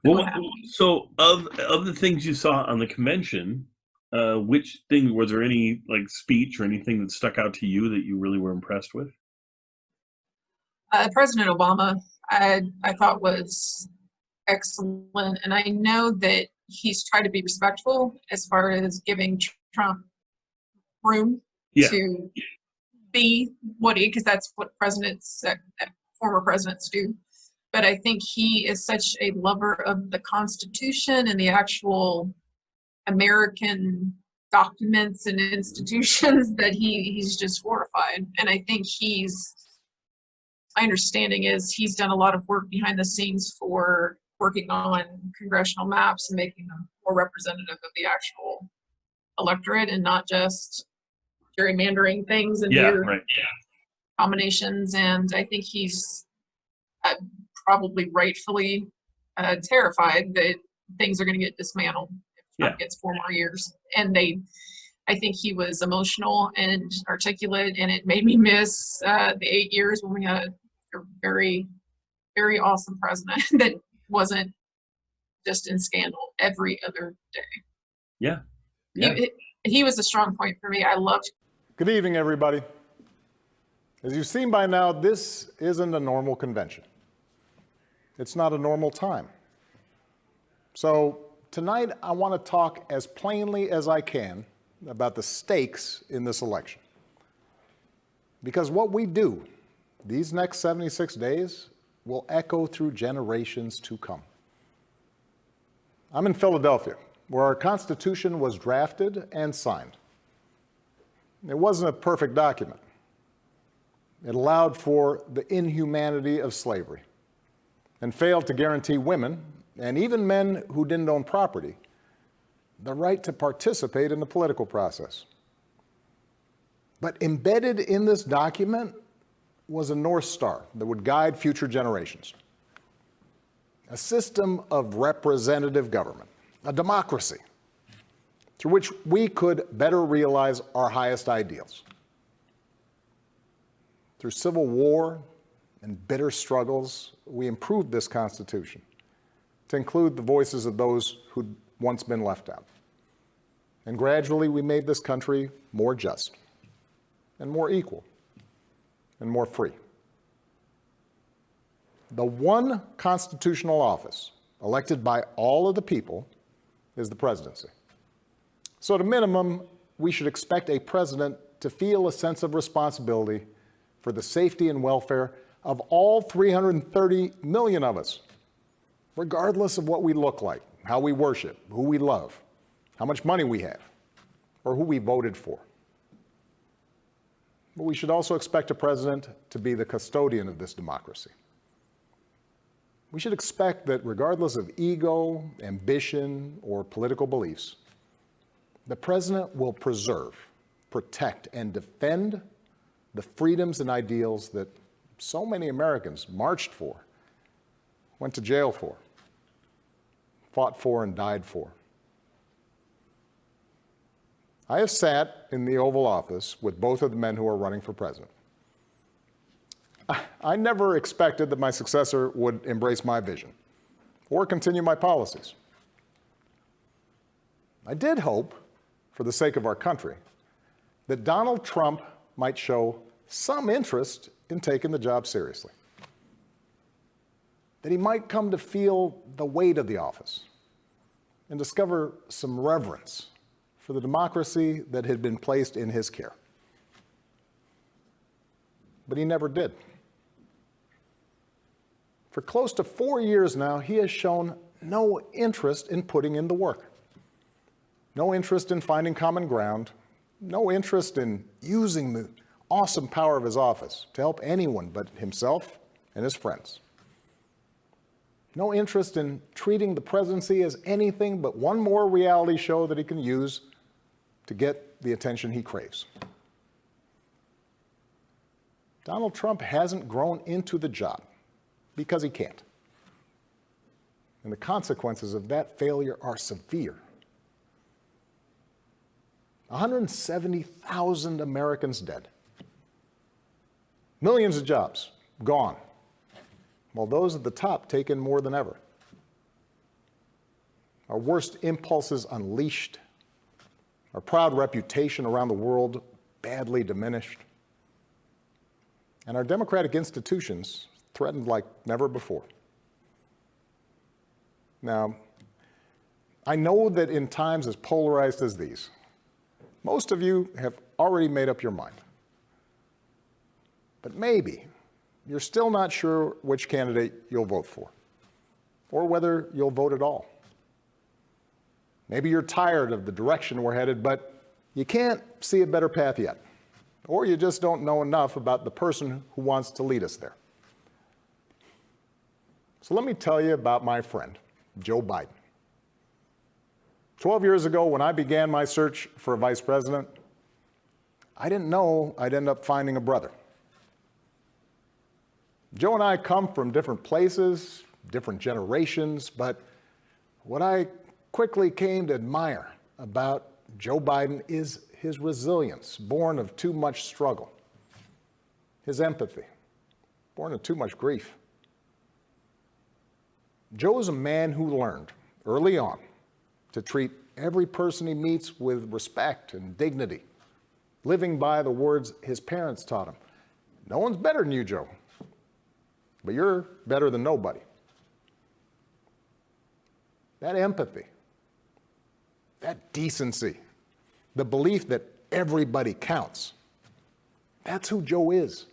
Well, what happened. so of the things you saw on the convention, which thing was there any like speech or anything that stuck out to you that you really were impressed with? President Obama, I thought was excellent, and I know that he's tried to be respectful as far as giving Trump room Yeah, to be what he, because that's what former presidents do. But I think he is such a lover of the Constitution and the actual American documents and institutions that he's just horrified. And I think my understanding is he's done a lot of work behind the scenes for working on congressional maps and making them more representative of the actual electorate and not just gerrymandering things and yeah, weird right. combinations. And I think he's uh, probably rightfully terrified that things are going to get dismantled if Yeah, Trump gets 4 more years. And I think he was emotional and articulate, and it made me miss the 8 years when we had a very, very awesome president that wasn't just in scandal every other day. yeah, yeah. He was a strong point for me. I loved. Good evening, everybody. As you've seen by now, this isn't a normal convention. It's not a normal time. So tonight, I want to talk as plainly as I can about the stakes in this election. Because what we do these next 76 days will echo through generations to come. I'm in Philadelphia, where our Constitution was drafted and signed. It wasn't a perfect document. It allowed for the inhumanity of slavery and failed to guarantee women, and even men who didn't own property, the right to participate in the political process. But embedded in this document was a North Star that would guide future generations. A system of representative government, a democracy, through which we could better realize our highest ideals. Through civil war and bitter struggles, we improved this Constitution to include the voices of those who'd once been left out. And gradually, we made this country more just and more equal and more free. The one constitutional office elected by all of the people is the presidency. So at a minimum, we should expect a president to feel a sense of responsibility for the safety and welfare of all 330 million of us, regardless of what we look like, how we worship, who we love, how much money we have, or who we voted for. But we should also expect a president to be the custodian of this democracy. We should expect that regardless of ego, ambition, or political beliefs, the president will preserve, protect, and defend the freedoms and ideals that so many Americans marched for, went to jail for, fought for, and died for. I have sat in the Oval Office with both of the men who are running for president. I never expected that my successor would embrace my vision or continue my policies. I did hope, for the sake of our country, that Donald Trump might show some interest in taking the job seriously, that he might come to feel the weight of the office and discover some reverence for the democracy that had been placed in his care. But he never did. For close to 4 years now, he has shown no interest in putting in the work, no interest in finding common ground, no interest in using the awesome power of his office to help anyone but himself and his friends. No interest in treating the presidency as anything but one more reality show that he can use to get the attention he craves. Donald Trump hasn't grown into the job because he can't. And the consequences of that failure are severe. 170,000 Americans dead. Millions of jobs gone, while those at the top take in more than ever. our worst impulses unleashed, our proud reputation around the world badly diminished, and our democratic institutions threatened like never before. Now, I know that in times as polarized as these, most of you have already made up your mind. But maybe you're still not sure which candidate you'll vote for, or whether you'll vote at all. Maybe you're tired of the direction we're headed, but you can't see a better path yet, or you just don't know enough about the person who wants to lead us there. So let me tell you about my friend, Joe Biden. 12 years ago, when I began my search for a vice president, I didn't know I'd end up finding a brother. Joe and I come from different places, different generations, but what I quickly came to admire about Joe Biden is his resilience, born of too much struggle, his empathy, born of too much grief. Joe is a man who learned early on to treat every person he meets with respect and dignity, living by the words his parents taught him. No one's better than you, Joe, but you're better than nobody. That empathy, that decency, the belief that everybody counts, that's who Joe is.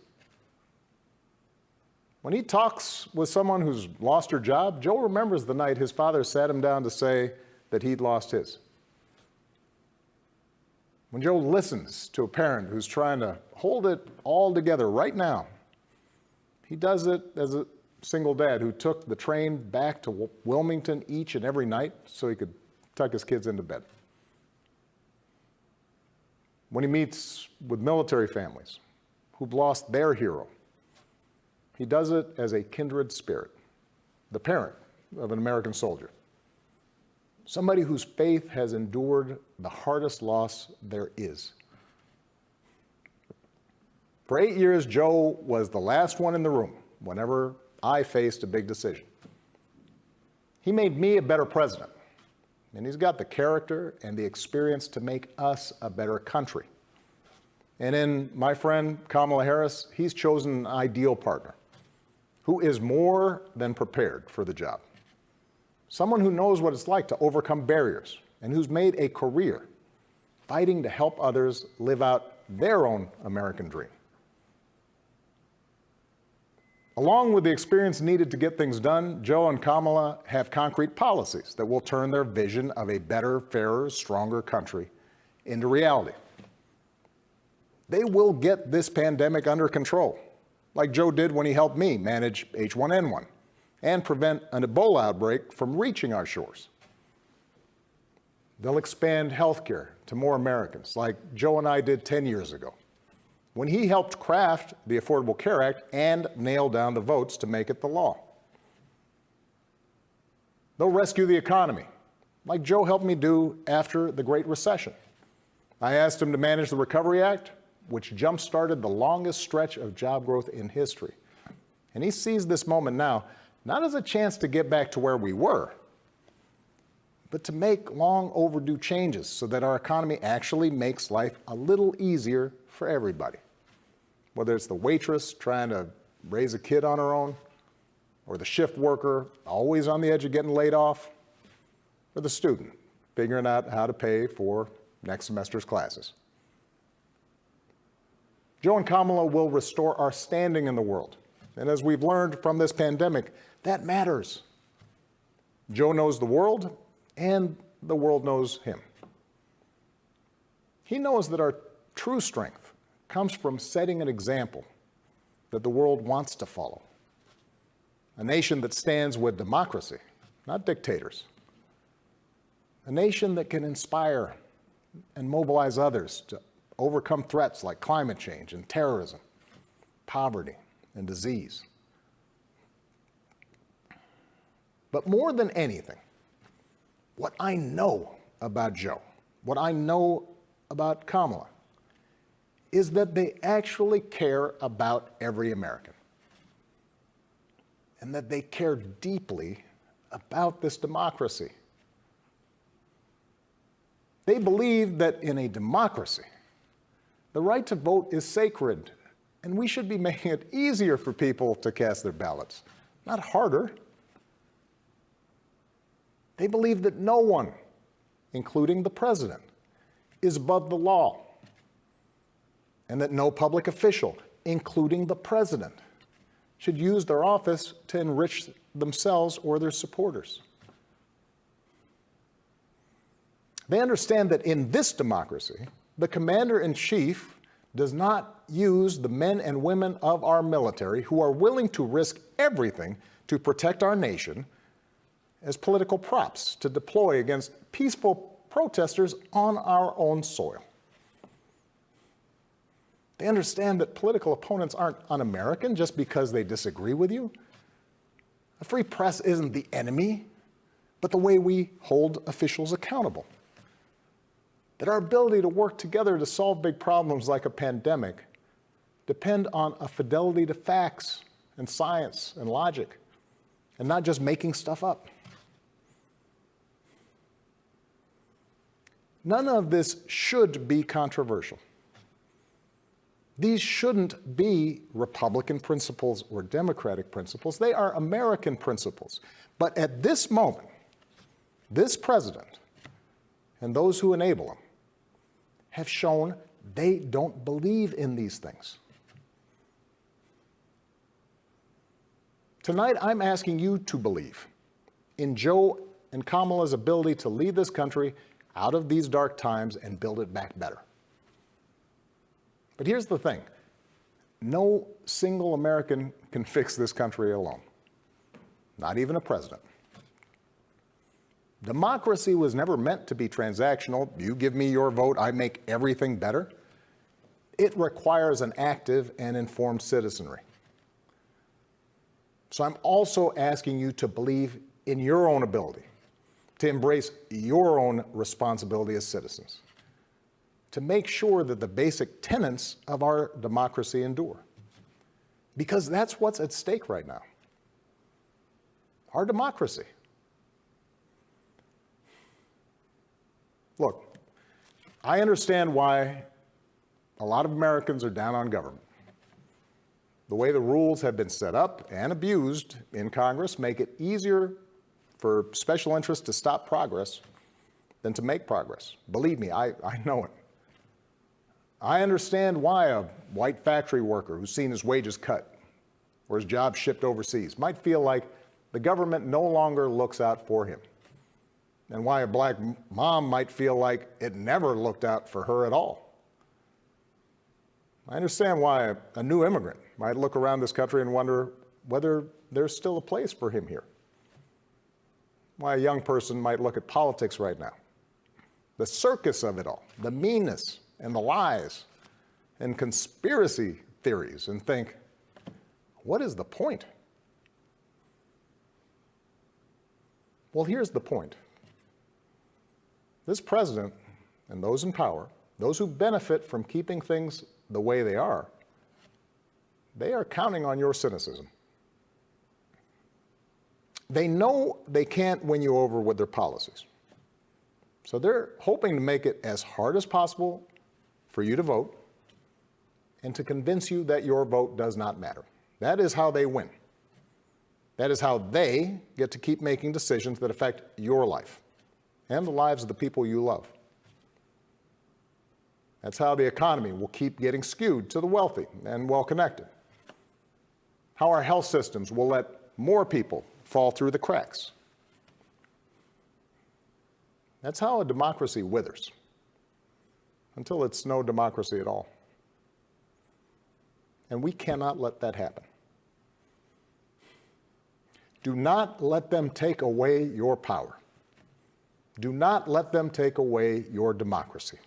When he talks with someone who's lost her job, Joe remembers the night his father sat him down to say that he'd lost his. When Joe listens to a parent who's trying to hold it all together right now, he does it as a single dad who took the train back to Wilmington each and every night so he could tuck his kids into bed. When he meets with military families who've lost their hero, he does it as a kindred spirit, the parent of an American soldier, somebody whose faith has endured the hardest loss there is. For 8 years, Joe was the last one in the room whenever I faced a big decision. He made me a better president, and he's got the character and the experience to make us a better country. And in my friend Kamala Harris, he's chosen an ideal partner who is more than prepared for the job. Someone who knows what it's like to overcome barriers and who's made a career fighting to help others live out their own American dream. Along with the experience needed to get things done, Joe and Kamala have concrete policies that will turn their vision of a better, fairer, stronger country into reality. They will get this pandemic under control, like Joe did when he helped me manage H1N1 and prevent an Ebola outbreak from reaching our shores. They'll expand healthcare to more Americans, like Joe and I did 10 years ago, when he helped craft the Affordable Care Act and nail down the votes to make it the law. They'll rescue the economy, like Joe helped me do after the Great Recession. I asked him to manage the Recovery Act, which jump-started the longest stretch of job growth in history. And he sees this moment now, not as a chance to get back to where we were, but to make long overdue changes so that our economy actually makes life a little easier for everybody. Whether it's the waitress trying to raise a kid on her own, or the shift worker always on the edge of getting laid off, or the student figuring out how to pay for next semester's classes. Joe and Kamala will restore our standing in the world. And as we've learned from this pandemic, that matters. Joe knows the world, and the world knows him. He knows that our true strength comes from setting an example that the world wants to follow. A nation that stands with democracy, not dictators. A nation that can inspire and mobilize others to overcome threats like climate change and terrorism, poverty and disease. But more than anything, what I know about Joe, what I know about Kamala, is that they actually care about every American, and that they care deeply about this democracy. They believe that in a democracy, the right to vote is sacred, and we should be making it easier for people to cast their ballots, not harder. They believe that no one, including the president, is above the law, and that no public official, including the president, should use their office to enrich themselves or their supporters. They understand that in this democracy, the commander-in-chief does not use the men and women of our military who are willing to risk everything to protect our nation as political props to deploy against peaceful protesters on our own soil. They understand that political opponents aren't un-American just because they disagree with you. A free press isn't the enemy, but the way we hold officials accountable. That our ability to work together to solve big problems like a pandemic depend on a fidelity to facts and science and logic, and not just making stuff up. None of this should be controversial. These shouldn't be Republican principles or Democratic principles. They are American principles. But at this moment, this president and those who enable him have shown they don't believe in these things. Tonight, I'm asking you to believe in Joe and Kamala's ability to lead this country out of these dark times and build it back better. But here's the thing. No single American can fix this country alone, not even a president. Democracy was never meant to be transactional. You give me your vote, I make everything better. It requires an active and informed citizenry. So I'm also asking you to believe in your own ability, to embrace your own responsibility as citizens, to make sure that the basic tenets of our democracy endure. Because that's what's at stake right now. Our democracy. Look, I understand why a lot of Americans are down on government. The way the rules have been set up and abused in Congress make it easier for special interests to stop progress than to make progress. Believe me, I know it. I understand why a white factory worker who's seen his wages cut or his job shipped overseas might feel like the government no longer looks out for him, and why a black mom might feel like it never looked out for her at all. I understand why a new immigrant might look around this country and wonder whether there's still a place for him here. Why a young person might look at politics right now, the circus of it all, the meanness and the lies and conspiracy theories, and think, what is the point? Well, here's the point. This president and those in power, those who benefit from keeping things the way they are counting on your cynicism. They know they can't win you over with their policies. So they're hoping to make it as hard as possible for you to vote and to convince you that your vote does not matter. That is how they win. That is how they get to keep making decisions that affect your life and the lives of the people you love. That's how the economy will keep getting skewed to the wealthy and well-connected. How our health systems will let more people fall through the cracks. That's how a democracy withers, until it's no democracy at all. And we cannot let that happen. Do not let them take away your power. Do not let them take away your democracy.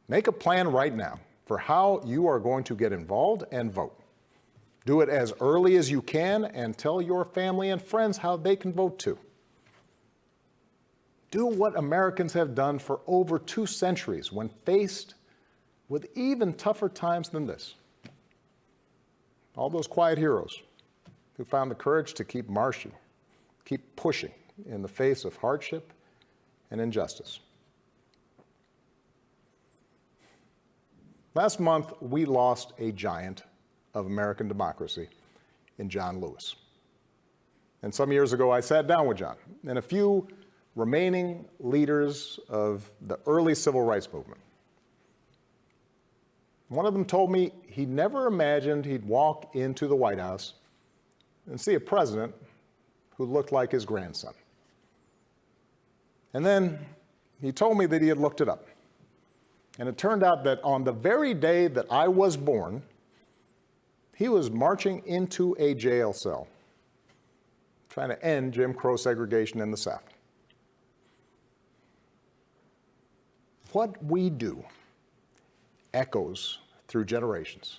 Make a plan right now for how you are going to get involved and vote. Do it as early as you can and tell your family and friends how they can vote too. Do what Americans have done for over 2 centuries when faced with even tougher times than this. All those quiet heroes who found the courage to keep marching, keep pushing in the face of hardship and injustice. Last month, we lost a giant of American democracy in John Lewis. And some years ago, I sat down with John and a few remaining leaders of the early civil rights movement. One of them told me he never imagined he'd walk into the White House and see a president who looked like his grandson. And then he told me that he had looked it up. And it turned out that on the very day that I was born, he was marching into a jail cell, trying to end Jim Crow segregation in the South. What we do echoes through generations.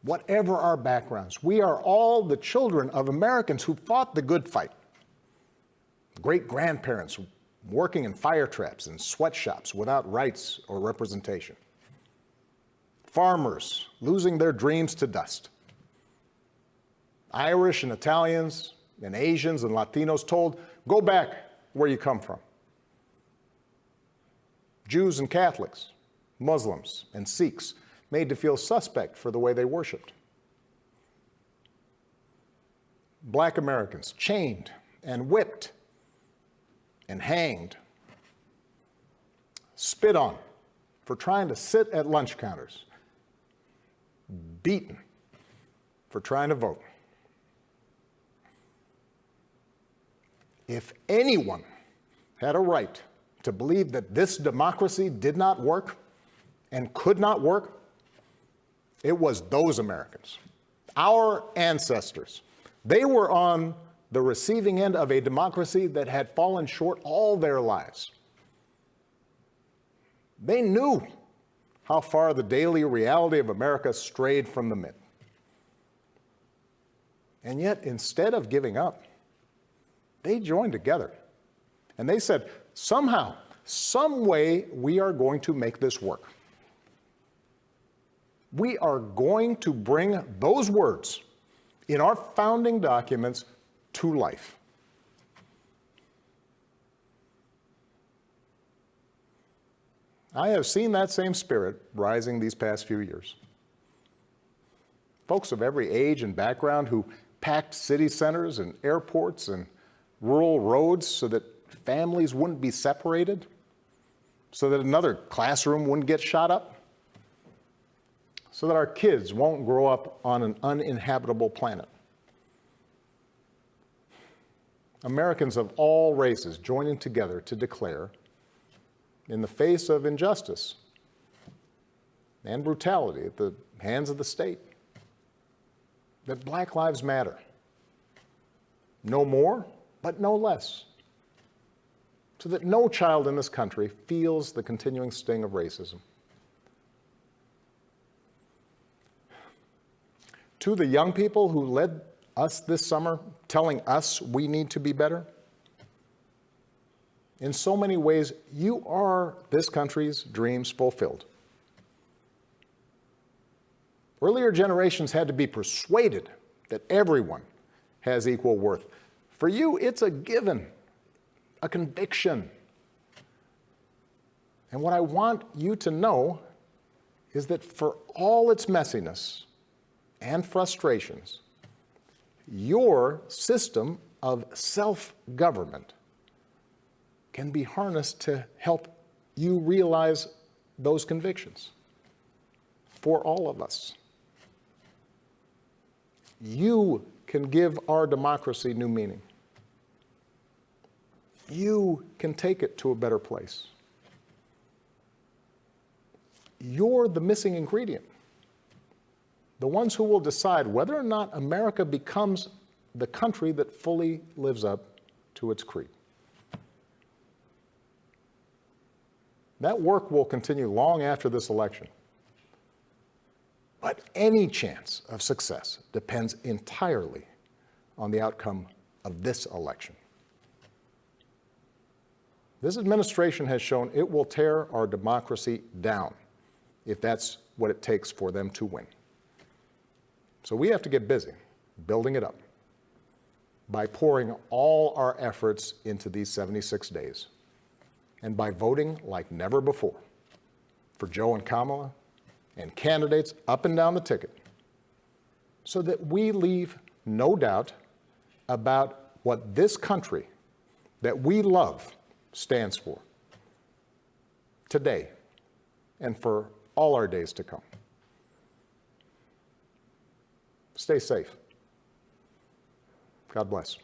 Whatever our backgrounds, we are all the children of Americans who fought the good fight. Great-grandparents working in fire traps and sweatshops without rights or representation. Farmers losing their dreams to dust. Irish and Italians and Asians and Latinos told, go back where you come from. Jews and Catholics, Muslims and Sikhs made to feel suspect for the way they worshiped. Black Americans chained and whipped and hanged, spit on for trying to sit at lunch counters, beaten for trying to vote. If anyone had a right to believe that this democracy did not work and could not work, it was those Americans, our ancestors. They were on the receiving end of a democracy that had fallen short all their lives. They knew how far the daily reality of America strayed from the myth. And yet, instead of giving up, they joined together. And they said, somehow, some way, we are going to make this work. We are going to bring those words in our founding documents to life. I have seen that same spirit rising these past few years. Folks of every age and background who packed city centers and airports and rural roads so that families wouldn't be separated, so that another classroom wouldn't get shot up, so that our kids won't grow up on an uninhabitable planet. Americans of all races joining together to declare, in the face of injustice and brutality at the hands of the state, that Black lives matter. No more, but no less. So that no child in this country feels the continuing sting of racism. To the young people who led us this summer, telling us we need to be better, in so many ways, you are this country's dreams fulfilled. Earlier generations had to be persuaded that everyone has equal worth. For you, it's a given, a conviction. And what I want you to know is that for all its messiness and frustrations, your system of self-government can be harnessed to help you realize those convictions for all of us. You can give our democracy new meaning. You can take it to a better place. You're the missing ingredient. The ones who will decide whether or not America becomes the country that fully lives up to its creed. That work will continue long after this election. But any chance of success depends entirely on the outcome of this election. This administration has shown it will tear our democracy down if that's what it takes for them to win. So we have to get busy building it up by pouring all our efforts into these 76 days and by voting like never before for Joe and Kamala and candidates up and down the ticket so that we leave no doubt about what this country that we love stands for today and for all our days to come. Stay safe. God bless.